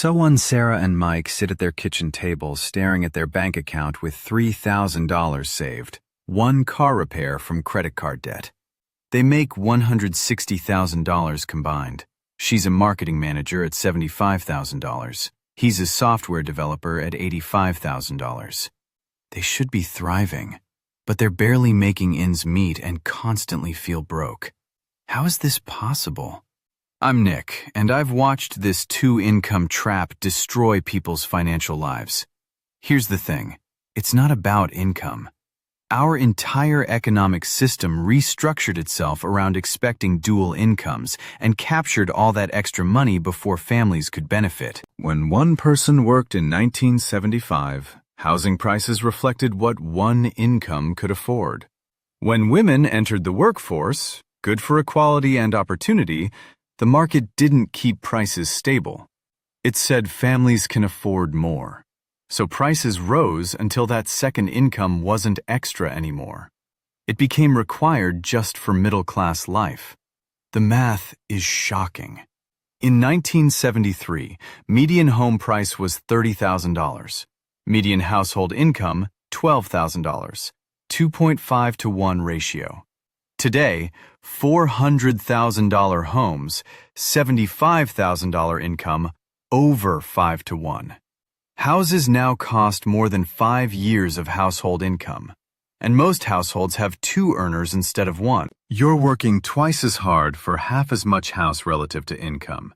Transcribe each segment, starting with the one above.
So one Sarah and Mike sit at their kitchen table staring at their bank account with $3,000 saved, one car repair from credit card debt. They make $160,000 combined. She's a marketing manager at $75,000. He's a software developer at $85,000. They should be thriving, but they're barely making ends meet and constantly feel broke. How is this possible? I'm Nick, and I've watched this two-income trap destroy people's financial lives. Here's the thing. It's not about income. Our entire economic system restructured itself around expecting dual incomes and captured all that extra money before families could benefit. When one person worked in 1975, housing prices reflected what one income could afford. When women entered the workforce, good for equality and opportunity, the market didn't keep prices stable. It said families can afford more. So prices rose until that second income wasn't extra anymore. It became required just for middle-class life. The math is shocking. In 1973, median home price was $30,000. Median household income, $12,000. 2.5 to 1 ratio. Today, $400,000 homes, $75,000 income, over 5 to 1. Houses now cost more than 5 years of household income, and most households have 2 earners instead of 1. You're working twice as hard for half as much house relative to income.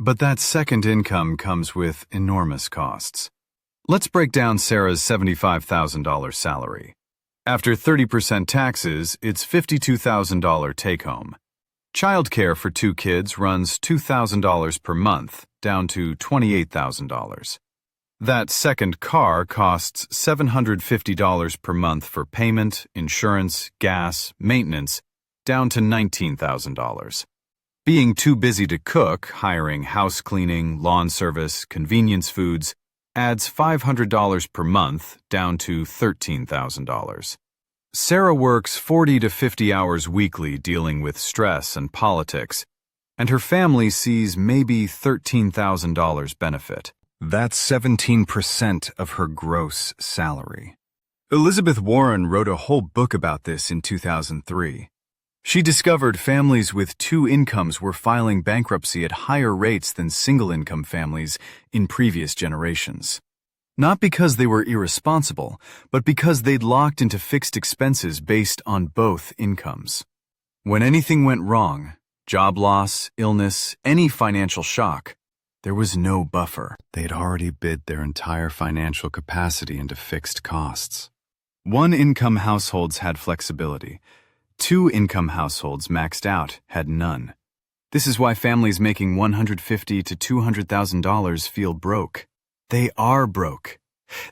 But that second income comes with enormous costs. Let's break down Sarah's $75,000 salary. After 30% taxes, it's $52,000 take-home. Childcare for 2 kids runs $2,000 per month, down to $28,000. That second car costs $750 per month for payment, insurance, gas, maintenance, down to $19,000. Being too busy to cook, hiring house cleaning, lawn service, convenience foods, adds $500 per month, down to $13,000. Sarah works 40 to 50 hours weekly dealing with stress and politics, and her family sees maybe $13,000 benefit. That's 17% of her gross salary. Elizabeth Warren wrote a whole book about this in 2003. She discovered families with 2 incomes were filing bankruptcy at higher rates than single-income families in previous generations. Not because they were irresponsible, but because they'd locked into fixed expenses based on both incomes. When anything went wrong, job loss, illness, any financial shock, there was no buffer. They'd already bid their entire financial capacity into fixed costs. One-income households had flexibility. 2-income households maxed out had none. This is why families making $150,000 to $200,000 feel broke. They are broke.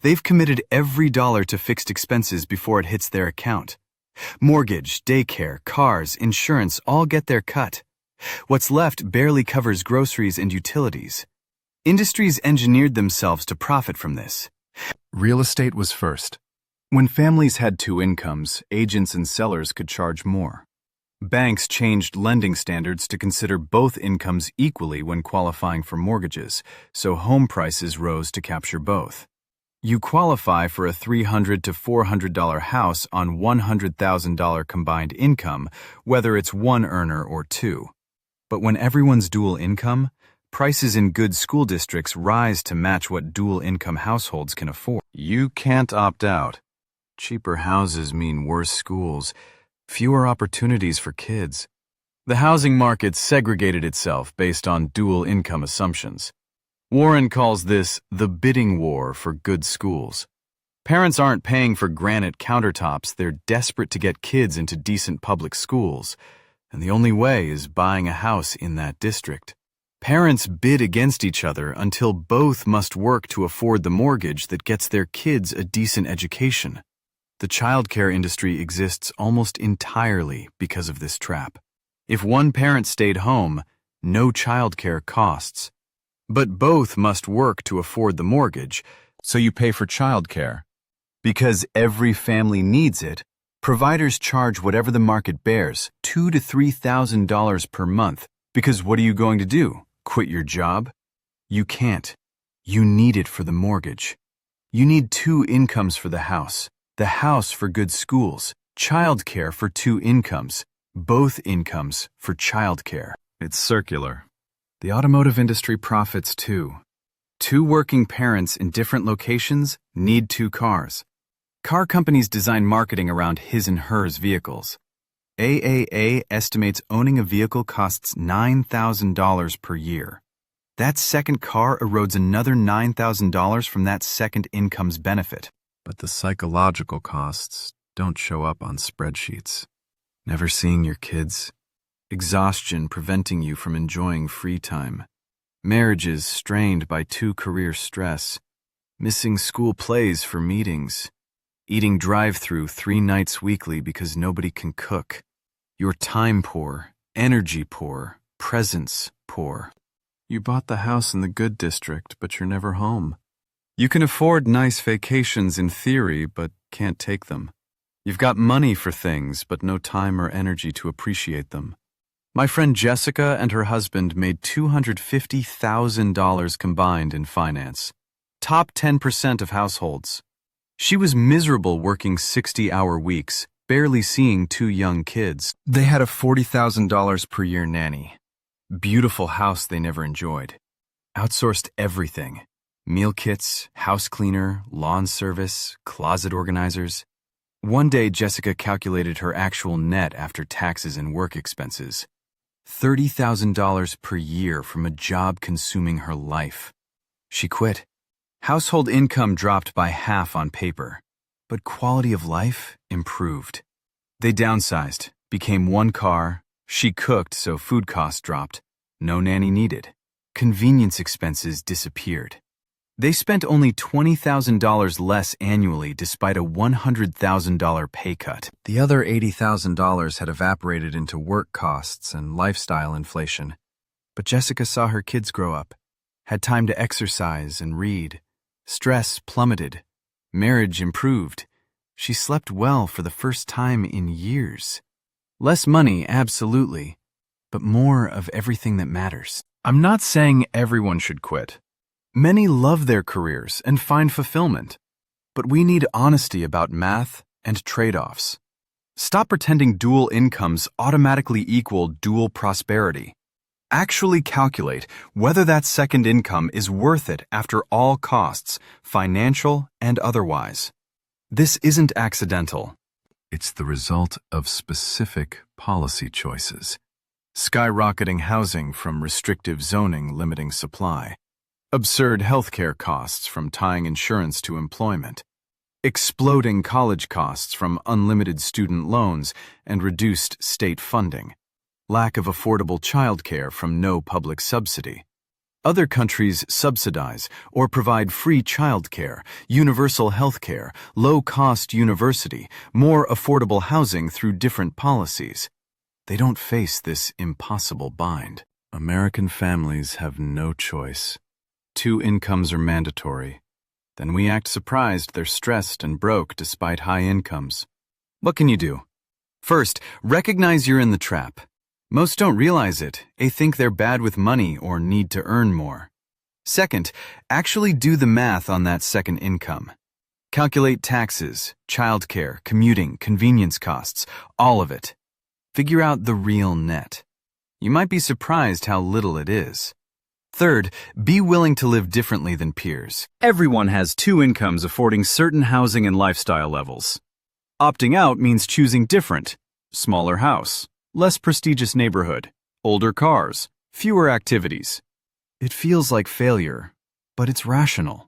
They've committed every dollar to fixed expenses before it hits their account. Mortgage, daycare, cars, insurance all get their cut. What's left barely covers groceries and utilities. Industries engineered themselves to profit from this. Real estate was first. When families had 2 incomes, agents and sellers could charge more. Banks changed lending standards to consider both incomes equally when qualifying for mortgages, so home prices rose to capture both. You qualify for a $300 to $400 house on $100,000 combined income, whether it's 1 earner or 2. But when everyone's dual income, prices in good school districts rise to match what dual-income households can afford. You can't opt out. Cheaper houses mean worse schools, fewer opportunities for kids. The housing market segregated itself based on dual-income assumptions. Warren calls this the bidding war for good schools. Parents aren't paying for granite countertops, they're desperate to get kids into decent public schools, and the only way is buying a house in that district. Parents bid against each other until both must work to afford the mortgage that gets their kids a decent education. The childcare industry exists almost entirely because of this trap. If one parent stayed home, no childcare costs. But both must work to afford the mortgage, so you pay for childcare. Because every family needs it, providers charge whatever the market bears, $2,000 to $3,000 per month. Because what are you going to do? Quit your job? You can't. You need it for the mortgage. You need 2 incomes for the house for good schools, childcare for 2 incomes, both incomes for childcare. It's circular. The automotive industry profits too. 2 working parents in different locations need 2 cars. Car companies design marketing around his and hers vehicles. AAA estimates owning a vehicle costs $9,000 per year. That second car erodes another $9,000 from that second income's benefit. But the psychological costs don't show up on spreadsheets. Never seeing your kids. Exhaustion preventing you from enjoying free time. Marriages strained by 2 career stress. Missing school plays for meetings. Eating drive-through 3 nights weekly because nobody can cook. Your time poor, energy poor, presence poor. You bought the house in the good district, but you're never home. You can afford nice vacations in theory, but can't take them. You've got money for things, but no time or energy to appreciate them. My friend Jessica and her husband made $250,000 combined in finance. Top 10% of households. She was miserable working 60-hour weeks, barely seeing 2 young kids. They had a $40,000 per year nanny. Beautiful house they never enjoyed. Outsourced everything. Meal kits, house cleaner, lawn service, closet organizers. One day, Jessica calculated her actual net after taxes and work expenses. $30,000 per year from a job consuming her life. She quit. Household income dropped by half on paper, but quality of life improved. They downsized, became 1 car. She cooked, so food costs dropped. No nanny needed. Convenience expenses disappeared. They spent only $20,000 less annually despite a $100,000 pay cut. The other $80,000 had evaporated into work costs and lifestyle inflation. But Jessica saw her kids grow up, had time to exercise and read. Stress plummeted. Marriage improved. She slept well for the first time in years. Less money, absolutely, but more of everything that matters. I'm not saying everyone should quit. Many love their careers and find fulfillment, but we need honesty about math and trade-offs. Stop pretending dual incomes automatically equal dual prosperity. Actually calculate whether that second income is worth it after all costs, financial and otherwise. This isn't accidental. It's the result of specific policy choices. Skyrocketing housing from restrictive zoning limiting supply. Absurd healthcare costs from tying insurance to employment. Exploding college costs from unlimited student loans and reduced state funding. Lack of affordable childcare from no public subsidy. Other countries subsidize or provide free childcare, universal healthcare, low-cost university, more affordable housing through different policies. They don't face this impossible bind. American families have no choice. 2 incomes are mandatory. Then we act surprised they're stressed and broke despite high incomes. What can you do? First, recognize you're in the trap. Most don't realize it. They think they're bad with money or need to earn more. Second, actually do the math on that second income. Calculate taxes, childcare, commuting, convenience costs, all of it. Figure out the real net. You might be surprised how little it is. Third, be willing to live differently than peers. Everyone has 2 incomes affording certain housing and lifestyle levels. Opting out means choosing different. Smaller house, less prestigious neighborhood, older cars, fewer activities. It feels like failure, but it's rational.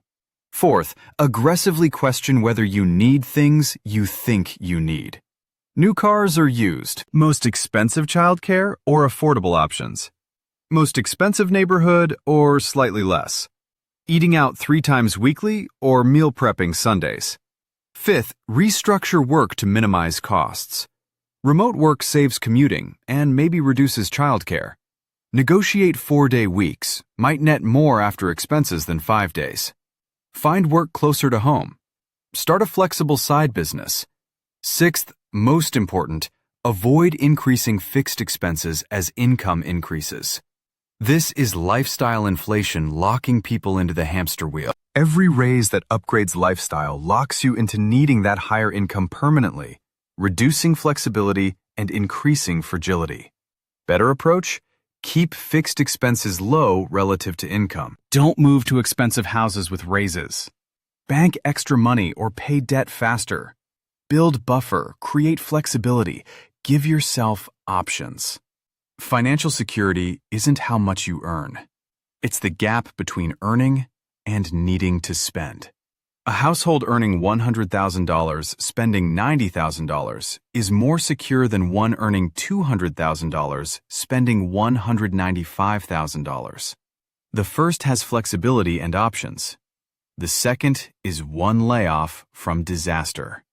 Fourth, aggressively question whether you need things you think you need. New cars or used? Most expensive childcare or affordable options? Most expensive neighborhood or slightly less? Eating out 3 times weekly or meal prepping Sundays? Fifth, restructure work to minimize costs. Remote work saves commuting and maybe reduces childcare. Negotiate 4-day weeks, might net more after expenses than 5 days. Find work closer to home. Start a flexible side business. Sixth, most important, avoid increasing fixed expenses as income increases. This is lifestyle inflation locking people into the hamster wheel. Every raise that upgrades lifestyle locks you into needing that higher income permanently, reducing flexibility and increasing fragility. Better approach? Keep fixed expenses low relative to income. Don't move to expensive houses with raises. Bank extra money or pay debt faster. Build buffer, create flexibility, give yourself options. Financial security isn't how much you earn. It's the gap between earning and needing to spend. A household earning $100,000 spending $90,000 is more secure than one earning $200,000 spending $195,000. The first has flexibility and options. The second is one layoff from disaster.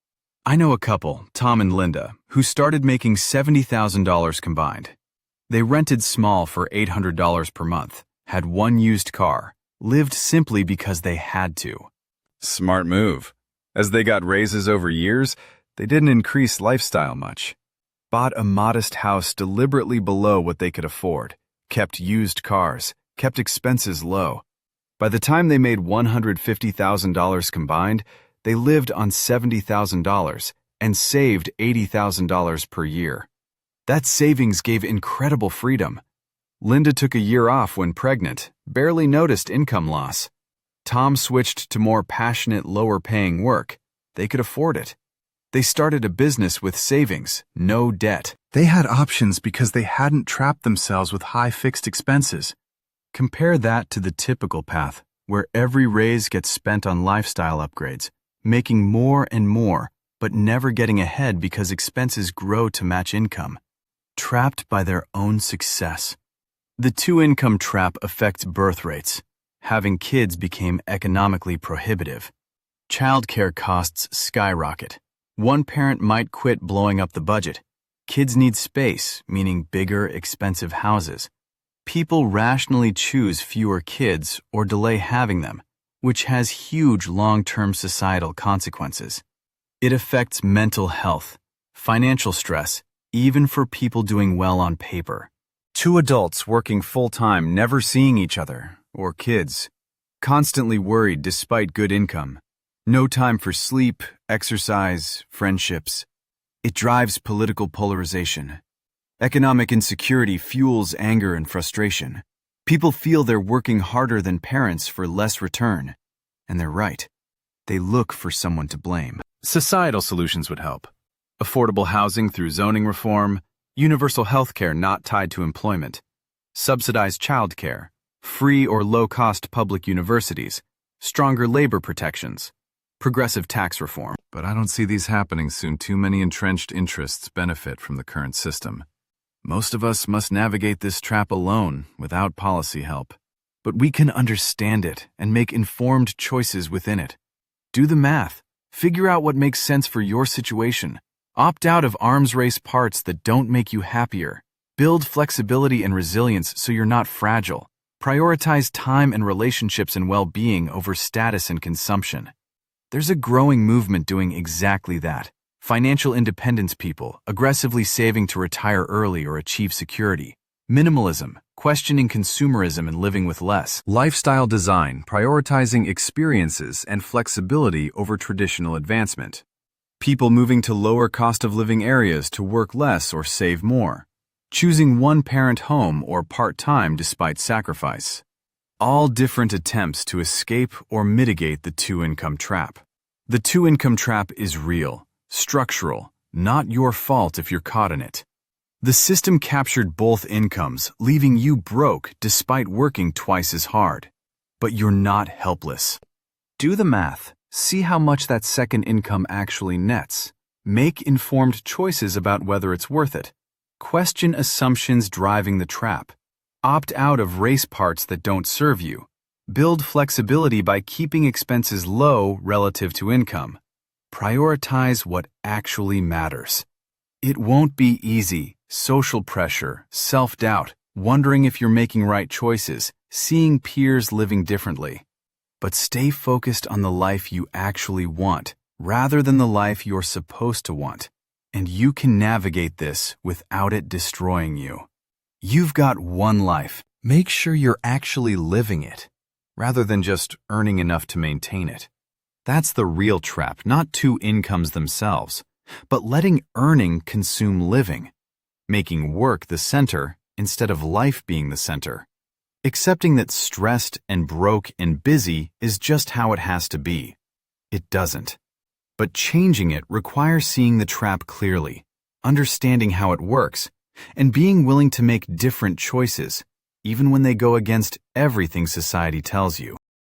I know a couple, Tom and Linda, who started making $70,000 combined. They rented small for $800 per month, had one used car, lived simply because they had to. Smart move. As they got raises over years, they didn't increase lifestyle much. Bought a modest house deliberately below what they could afford, kept used cars, kept expenses low. By the time they made $150,000 combined, they lived on $70,000 and saved $80,000 per year. That savings gave incredible freedom. Linda took a year off when pregnant, barely noticed income loss. Tom switched to more passionate, lower-paying work. They could afford it. They started a business with savings, no debt. They had options because they hadn't trapped themselves with high fixed expenses. Compare that to the typical path, where every raise gets spent on lifestyle upgrades, making more and more, but never getting ahead because expenses grow to match income. Trapped by their own success. The two-income trap affects birth rates. Having kids became economically prohibitive. Childcare costs skyrocket. One parent might quit blowing up the budget. Kids need space, meaning bigger, expensive houses. People rationally choose fewer kids or delay having them, which has huge long-term societal consequences. It affects mental health, financial stress, even for people doing well on paper. Two adults working full-time never seeing each other, or kids. Constantly worried despite good income. No time for sleep, exercise, friendships. It drives political polarization. Economic insecurity fuels anger and frustration. People feel they're working harder than parents for less return. And they're right. They look for someone to blame. Societal solutions would help. Affordable housing through zoning reform, universal health care not tied to employment, subsidized childcare, free or low-cost public universities, stronger labor protections, progressive tax reform. But I don't see these happening soon. Too many entrenched interests benefit from the current system. Most of us must navigate this trap alone, without policy help. But we can understand it and make informed choices within it. Do the math. Figure out what makes sense for your situation. Opt out of arms race parts that don't make you happier. Build flexibility and resilience so you're not fragile. Prioritize time and relationships and well-being over status and consumption. There's a growing movement doing exactly that. Financial independence people, aggressively saving to retire early or achieve security. Minimalism, questioning consumerism and living with less. Lifestyle design, prioritizing experiences and flexibility over traditional advancement. People moving to lower cost of living areas to work less or save more. Choosing one-parent home or part-time despite sacrifice. All different attempts to escape or mitigate the two-income trap. The two-income trap is real, structural, not your fault if you're caught in it. The system captured both incomes, leaving you broke despite working twice as hard. But you're not helpless. Do the math. See how much that second income actually nets. Make informed choices about whether it's worth it. Question assumptions driving the trap. Opt out of race parts that don't serve you. Build flexibility by keeping expenses low relative to income. Prioritize what actually matters. It won't be easy. Social pressure, self-doubt, wondering if you're making right choices, seeing peers living differently. But stay focused on the life you actually want, rather than the life you're supposed to want. And you can navigate this without it destroying you. You've got one life. Make sure you're actually living it, rather than just earning enough to maintain it. That's the real trap, not two incomes themselves, but letting earning consume living, making work the center instead of life being the center. Accepting that stressed and broke and busy is just how it has to be. It doesn't. But changing it requires seeing the trap clearly, understanding how it works, and being willing to make different choices, even when they go against everything society tells you.